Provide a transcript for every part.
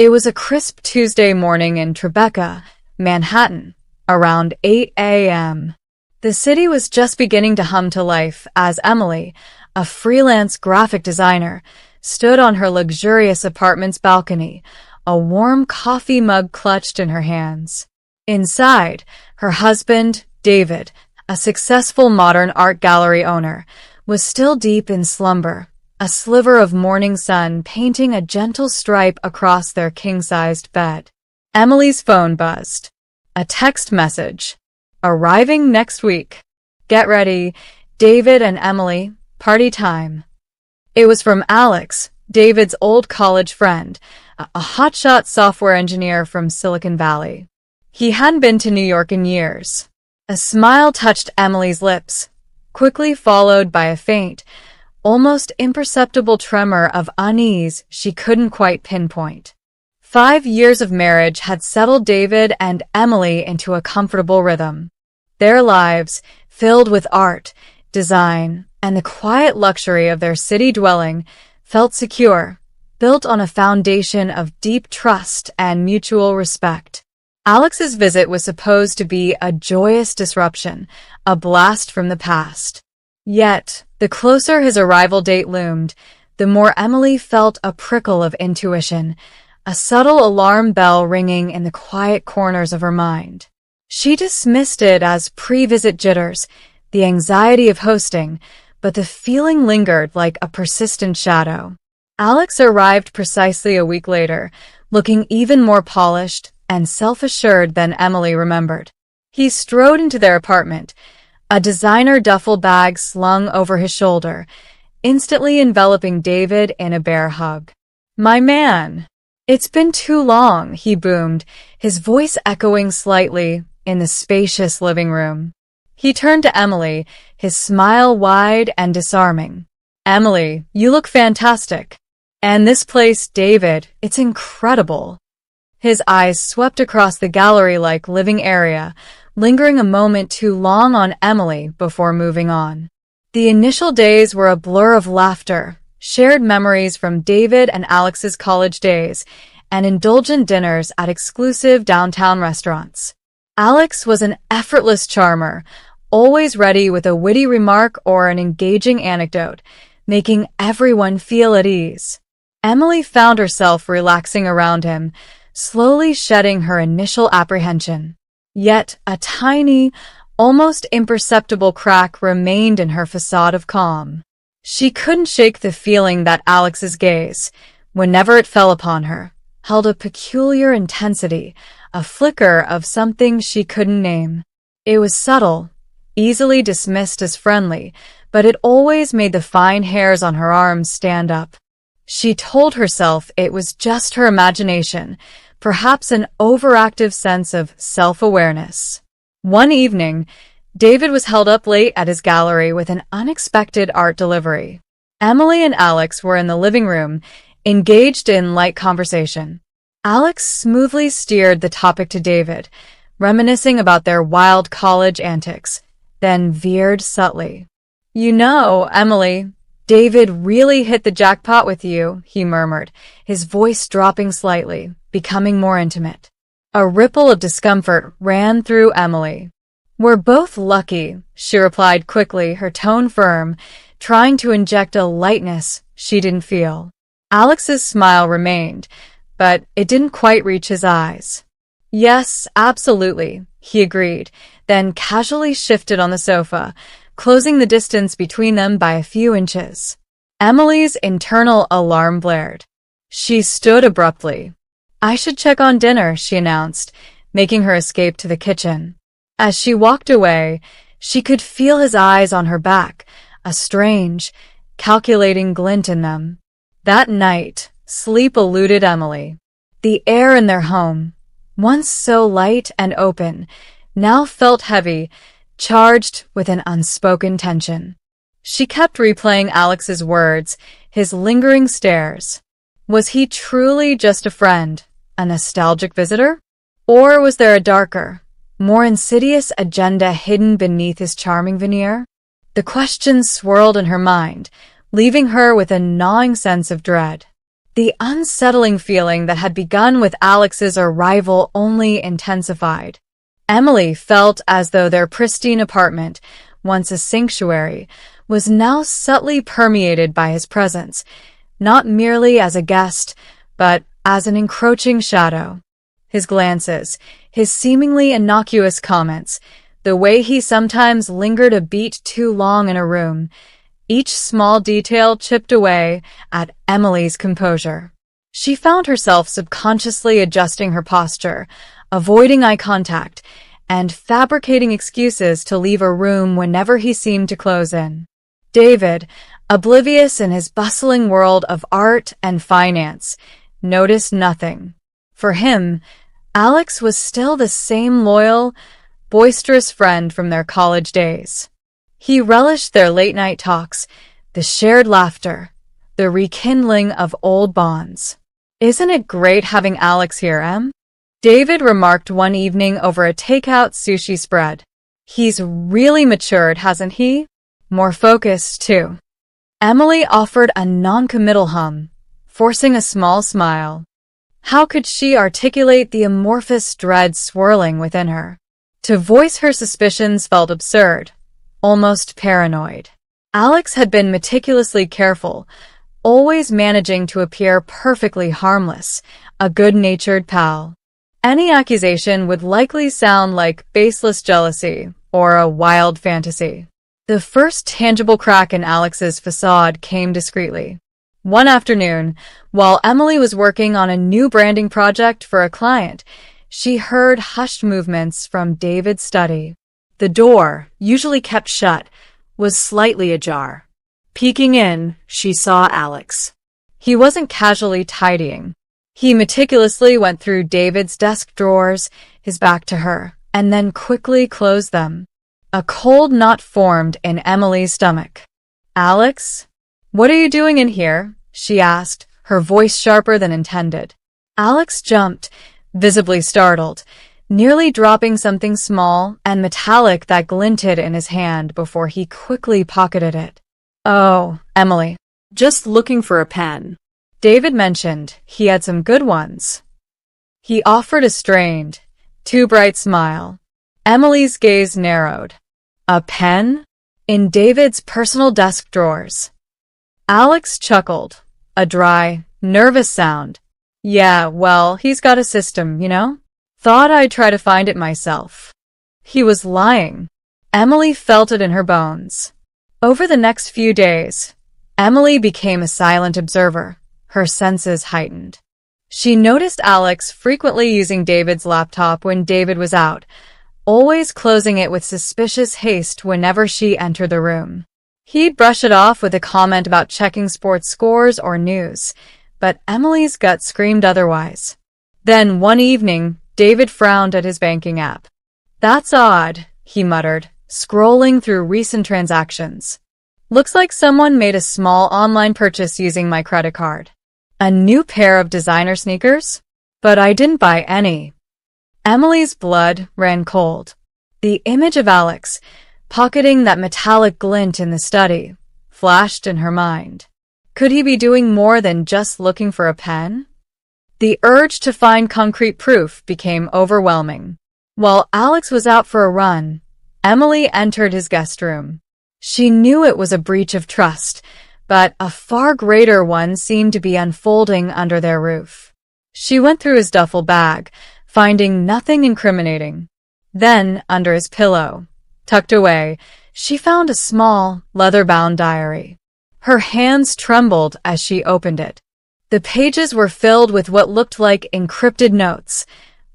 It was a crisp Tuesday morning in TriBeCa, Manhattan, around 8 a.m. The city was just beginning to hum to life as Emily, a freelance graphic designer, stood on her luxurious apartment's balcony, a warm coffee mug clutched in her hands. Inside, her husband, David, a successful modern art gallery owner, was still deep in slumber, a sliver of morning sun painting a gentle stripe across their king-sized bed. Emily's phone buzzed. A text message. Arriving next week. Get ready, David and Emily, party time. It was from Alex, David's old college friend, a hotshot software engineer from Silicon Valley. He hadn't been to New York in years. A smile touched Emily's lips, quickly followed by a faint, almost imperceptible tremor of unease she couldn't quite pinpoint. 5 years of marriage had settled David and Emily into a comfortable rhythm. Their lives, filled with art, design, and the quiet luxury of their city dwelling, felt secure, built on a foundation of deep trust and mutual respect. Alex's visit was supposed to be a joyous disruption, a blast from the past. Yet, the closer his arrival date loomed, the more Emily felt a prickle of intuition, a subtle alarm bell ringing in the quiet corners of her mind. She dismissed it as pre-visit jitters, the anxiety of hosting, but the feeling lingered like a persistent shadow. Alex arrived precisely a week later, looking even more polished and self-assured than Emily remembered. He strode into their apartment, a designer duffel bag slung over his shoulder, instantly enveloping David in a bear hug. "My man! It's been too long," he boomed, his voice echoing slightly in the spacious living room. He turned to Emily, his smile wide and disarming. "Emily, you look fantastic. And this place, David, it's incredible." His eyes swept across the gallery-like living area, lingering a moment too long on Emily before moving on. The initial days were a blur of laughter, shared memories from David and Alex's college days, and indulgent dinners at exclusive downtown restaurants. Alex was an effortless charmer, always ready with a witty remark or an engaging anecdote, making everyone feel at ease. Emily found herself relaxing around him, slowly shedding her initial apprehension. Yet a tiny, almost imperceptible crack remained in her facade of calm. She couldn't shake the feeling that Alex's gaze, whenever it fell upon her, held a peculiar intensity, a flicker of something she couldn't name. It was subtle, easily dismissed as friendly, but it always made the fine hairs on her arms stand up. She told herself it was just her imagination, perhaps an overactive sense of self-awareness. One evening, David was held up late at his gallery with an unexpected art delivery. Emily and Alex were in the living room, engaged in light conversation. Alex smoothly steered the topic to David, reminiscing about their wild college antics, then veered subtly. "You know, Emily, David really hit the jackpot with you," he murmured, his voice dropping slightly, becoming more intimate. A ripple of discomfort ran through Emily. "We're both lucky," she replied quickly, her tone firm, trying to inject a lightness she didn't feel. Alex's smile remained, but it didn't quite reach his eyes. "Yes, absolutely," he agreed, then casually shifted on the sofa, closing the distance between them by a few inches. Emily's internal alarm blared. She stood abruptly. "I should check on dinner," she announced, making her escape to the kitchen. As she walked away, she could feel his eyes on her back, a strange, calculating glint in them. That night, sleep eluded Emily. The air in their home, once so light and open, now felt heavy, charged with an unspoken tension. She kept replaying Alex's words, his lingering stares. Was he truly just a friend, a nostalgic visitor? Or was there a darker, more insidious agenda hidden beneath his charming veneer? The questions swirled in her mind, leaving her with a gnawing sense of dread. The unsettling feeling that had begun with Alex's arrival only intensified. Emily felt as though their pristine apartment, once a sanctuary, was now subtly permeated by his presence, not merely as a guest, but as an encroaching shadow. His glances, his seemingly innocuous comments, the way he sometimes lingered a beat too long in a room, each small detail chipped away at Emily's composure. She found herself subconsciously adjusting her posture, avoiding eye contact, and fabricating excuses to leave a room whenever he seemed to close in. David, oblivious in his bustling world of art and finance, noticed nothing. For him, Alex was still the same loyal, boisterous friend from their college days. He relished their late-night talks, the shared laughter, the rekindling of old bonds. "Isn't it great having Alex here, Em?" David remarked one evening over a takeout sushi spread. "He's really matured, hasn't he? More focused, too." Emily offered a non-committal hum, forcing a small smile. How could she articulate the amorphous dread swirling within her? To voice her suspicions felt absurd, almost paranoid. Alex had been meticulously careful, always managing to appear perfectly harmless, a good-natured pal. Any accusation would likely sound like baseless jealousy or a wild fantasy. The first tangible crack in Alex's facade came discreetly. One afternoon, while Emily was working on a new branding project for a client, she heard hushed movements from David's study. The door, usually kept shut, was slightly ajar. Peeking in, she saw Alex. He wasn't casually tidying. He meticulously went through David's desk drawers, his back to her, and then quickly closed them. A cold knot formed in Emily's stomach. "Alex? What are you doing in here?" she asked, her voice sharper than intended. Alex jumped, visibly startled, nearly dropping something small and metallic that glinted in his hand before he quickly pocketed it. "Oh, Emily. Just looking for a pen. David mentioned he had some good ones." He offered a strained, too bright smile. Emily's gaze narrowed. "A pen? In David's personal desk drawers?" Alex chuckled, a dry, nervous sound. "Yeah, well, he's got a system, you know? Thought I'd try to find it myself." He was lying. Emily felt it in her bones. Over the next few days, Emily became a silent observer, her senses heightened. She noticed Alex frequently using David's laptop when David was out, always closing it with suspicious haste whenever she entered the room. He'd brush it off with a comment about checking sports scores or news, but Emily's gut screamed otherwise. Then one evening, David frowned at his banking app. "That's odd," he muttered, scrolling through recent transactions. "Looks like someone made a small online purchase using my credit card. A new pair of designer sneakers? But I didn't buy any." Emily's blood ran cold. The image of Alex, pocketing that metallic glint in the study, flashed in her mind. Could he be doing more than just looking for a pen? The urge to find concrete proof became overwhelming. While Alex was out for a run, Emily entered his guest room. She knew it was a breach of trust, but a far greater one seemed to be unfolding under their roof. She went through his duffel bag, finding nothing incriminating. Then, under his pillow, tucked away, she found a small, leather-bound diary. Her hands trembled as she opened it. The pages were filled with what looked like encrypted notes,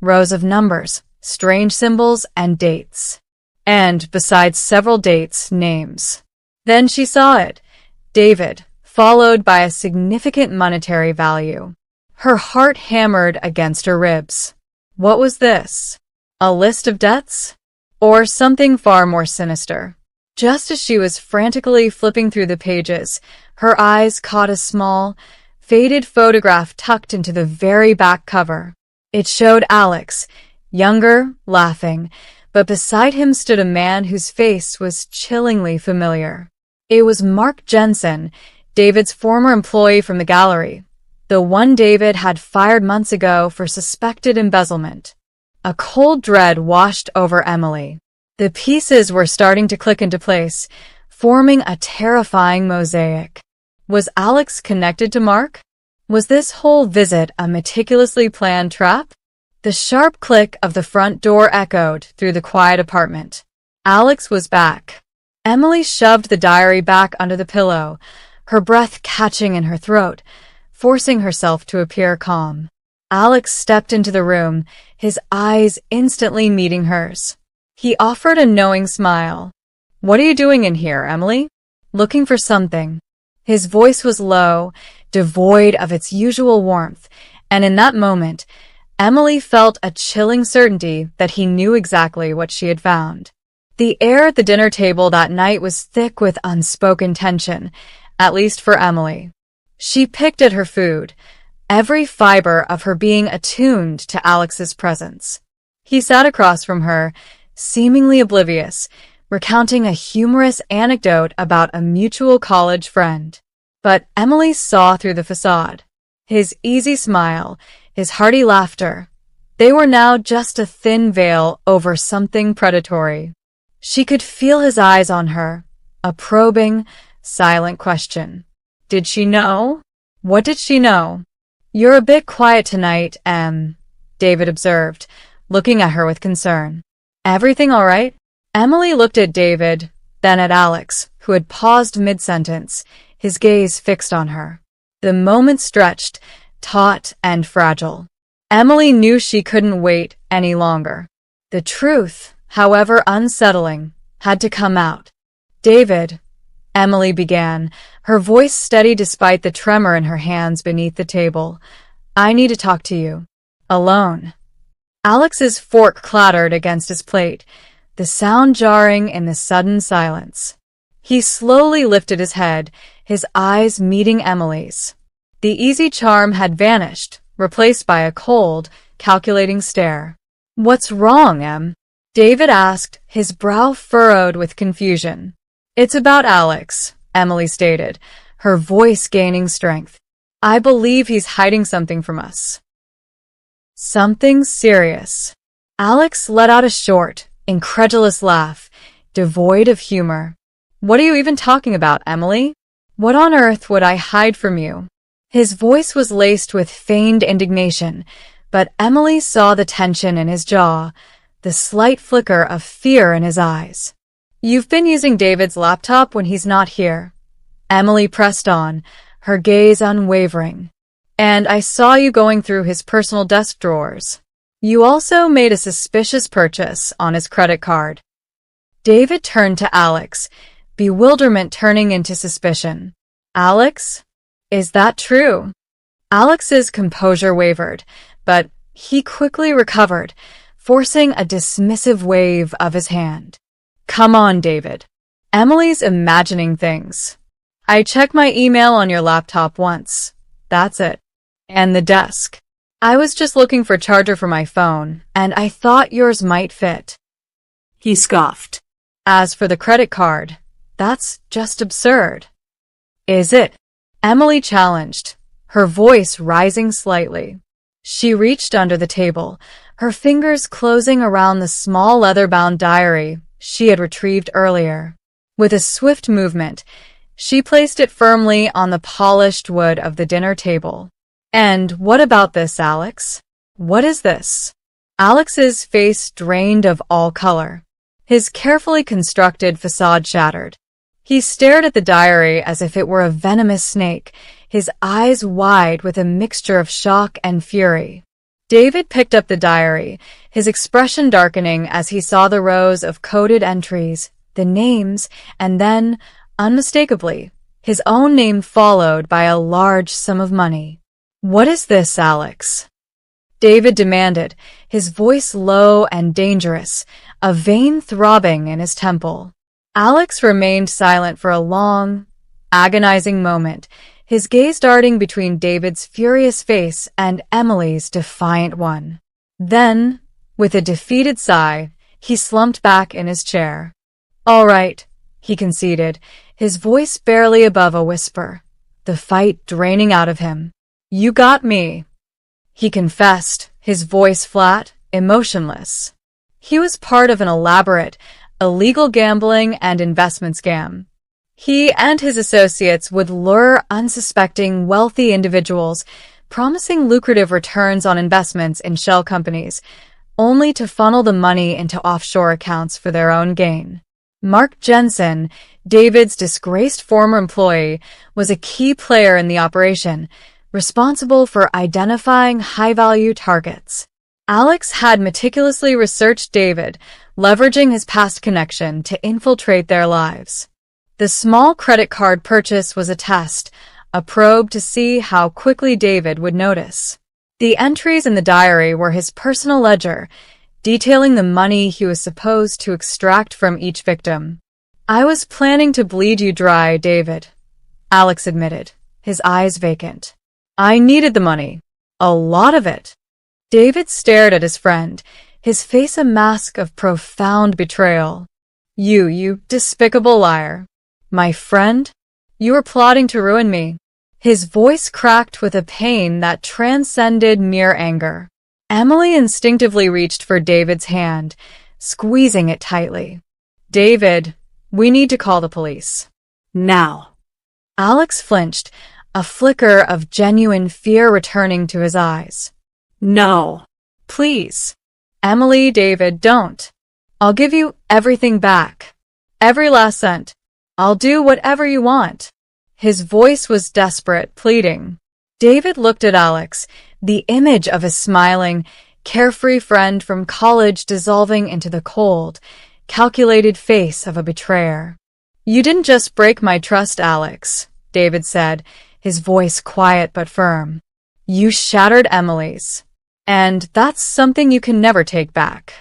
rows of numbers, strange symbols, and dates. And, besides several dates, names. Then she saw it. David, followed by a significant monetary value. Her heart hammered against her ribs. What was this? A list of debts? Or something far more sinister? Just as she was frantically flipping through the pages, her eyes caught a small, faded photograph tucked into the very back cover. It showed Alex, younger, laughing, but beside him stood a man whose face was chillingly familiar. It was Mark Jensen, David's former employee from the gallery, the one David had fired months ago for suspected embezzlement. A cold dread washed over Emily. The pieces were starting to click into place, forming a terrifying mosaic. Was Alex connected to Mark? Was this whole visit a meticulously planned trap? The sharp click of the front door echoed through the quiet apartment. Alex was back. Emily shoved the diary back under the pillow, her breath catching in her throat, forcing herself to appear calm. Alex stepped into the room, his eyes instantly meeting hers. He offered a knowing smile. "What are you doing in here, Emily?" "Looking for something." His voice was low, devoid of its usual warmth, and in that moment, Emily felt a chilling certainty that he knew exactly what she had found. The air at the dinner table that night was thick with unspoken tension, at least for Emily. She picked at her food, every fiber of her being attuned to Alex's presence. He sat across from her, seemingly oblivious, recounting a humorous anecdote about a mutual college friend. But Emily saw through the facade. His easy smile, his hearty laughter, they were now just a thin veil over something predatory. She could feel his eyes on her, a probing, silent question. Did she know? What did she know? "You're a bit quiet tonight, David observed, looking at her with concern. "Everything all right?" Emily looked at David, then at Alex, who had paused mid-sentence, his gaze fixed on her. The moment stretched, taut and fragile. Emily knew she couldn't wait any longer. The truth, however unsettling, had to come out. "David," Emily began, her voice steady despite the tremor in her hands beneath the table, "I need to talk to you. Alone." Alex's fork clattered against his plate, the sound jarring in the sudden silence. He slowly lifted his head, his eyes meeting Emily's. The easy charm had vanished, replaced by a cold, calculating stare. "What's wrong, Em?" David asked, his brow furrowed with confusion. "It's about Alex," Emily stated, her voice gaining strength. "I believe he's hiding something from us." "Something serious." Alex let out a short, incredulous laugh, devoid of humor. "What are you even talking about, Emily? What on earth would I hide from you?" His voice was laced with feigned indignation, but Emily saw the tension in his jaw, the slight flicker of fear in his eyes. "You've been using David's laptop when he's not here." Emily pressed on, her gaze unwavering. "And I saw you going through his personal desk drawers. You also made a suspicious purchase on his credit card." David turned to Alex, bewilderment turning into suspicion. "Alex? Is that true?" Alex's composure wavered, but he quickly recovered, forcing a dismissive wave of his hand. "Come on, David. Emily's imagining things. I checked my email on your laptop once. That's it. And the desk. I was just looking for a charger for my phone, and I thought yours might fit." He scoffed. "As for the credit card, that's just absurd." "Is it?" Emily challenged, her voice rising slightly. She reached under the table, her fingers closing around the small leather-bound diary she had retrieved earlier. With a swift movement, she placed it firmly on the polished wood of the dinner table. "And what about this, Alex? What is this?" Alex's face drained of all color. His carefully constructed facade shattered. He stared at the diary as if it were a venomous snake, his eyes wide with a mixture of shock and fury. David picked up the diary, his expression darkening as he saw the rows of coded entries, the names, and then, unmistakably, his own name followed by a large sum of money. "What is this, Alex?" David demanded, his voice low and dangerous, a vein throbbing in his temple. Alex remained silent for a long, agonizing moment, his gaze darting between David's furious face and Emily's defiant one. Then, with a defeated sigh, he slumped back in his chair. "All right," he conceded, his voice barely above a whisper, the fight draining out of him. You got me, he confessed, his voice flat, emotionless. He was part of an elaborate, illegal gambling and investment scam. He and his associates would lure unsuspecting, wealthy individuals, promising lucrative returns on investments in shell companies, only to funnel the money into offshore accounts for their own gain. Mark Jensen, David's disgraced former employee, was a key player in the operation, responsible for identifying high-value targets. Alex had meticulously researched David, leveraging his past connection to infiltrate their lives. The small credit card purchase was a test, a probe to see how quickly David would notice. The entries in the diary were his personal ledger, detailing the money he was supposed to extract from each victim. I was planning to bleed you dry, David, Alex admitted, his eyes vacant. I needed the money. A lot of it. David stared at his friend, his face a mask of profound betrayal. You despicable liar. My friend? You were plotting to ruin me. His voice cracked with a pain that transcended mere anger. Emily instinctively reached for David's hand, squeezing it tightly. David, we need to call the police. Now. Alex flinched, a flicker of genuine fear returning to his eyes. No. Please. Emily, David, don't. I'll give you everything back. Every last cent. I'll do whatever you want. His voice was desperate, pleading. David looked at Alex, the image of his smiling, carefree friend from college dissolving into the cold, calculated face of a betrayer. You didn't just break my trust, Alex, David said, his voice quiet but firm. You shattered Emily's. And that's something you can never take back.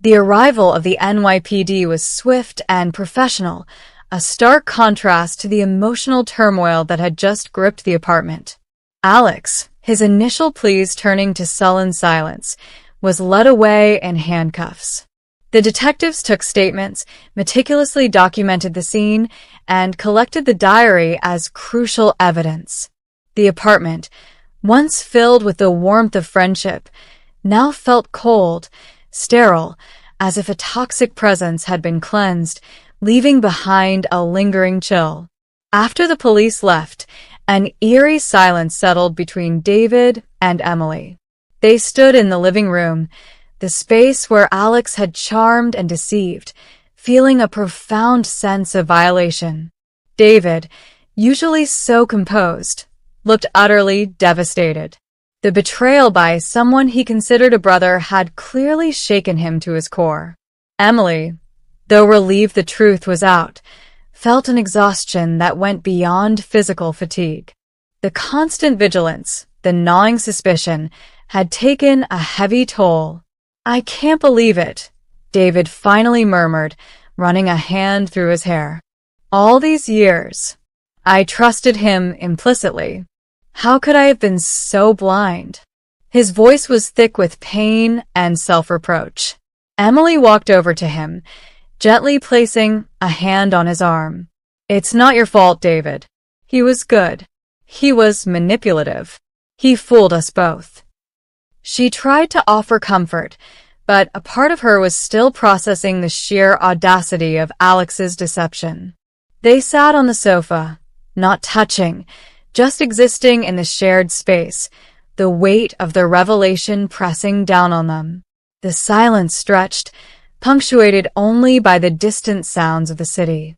The arrival of the NYPD was swift and professional, a stark contrast to the emotional turmoil that had just gripped the apartment. Alex, his initial pleas turning to sullen silence, was led away in handcuffs. The detectives took statements, meticulously documented the scene, and collected the diary as crucial evidence. The apartment, once filled with the warmth of friendship, now felt cold, sterile, as if a toxic presence had been cleansed, leaving behind a lingering chill. After the police left, an eerie silence settled between David and Emily. They stood in the living room, the space where Alex had charmed and deceived, feeling a profound sense of violation. David, usually so composed, looked utterly devastated. The betrayal by someone he considered a brother had clearly shaken him to his core. Emily, though relieved the truth was out, felt an exhaustion that went beyond physical fatigue. The constant vigilance, the gnawing suspicion, had taken a heavy toll. I can't believe it, David finally murmured, running a hand through his hair. All these years, I trusted him implicitly. How could I have been so blind? His voice was thick with pain and self-reproach. Emily walked over to him, gently placing a hand on his arm. It's not your fault, David. He was good. He was manipulative. He fooled us both. She tried to offer comfort, but a part of her was still processing the sheer audacity of Alex's deception. They sat on the sofa, not touching, just existing in the shared space, the weight of the revelation pressing down on them. The silence stretched, punctuated only by the distant sounds of the city.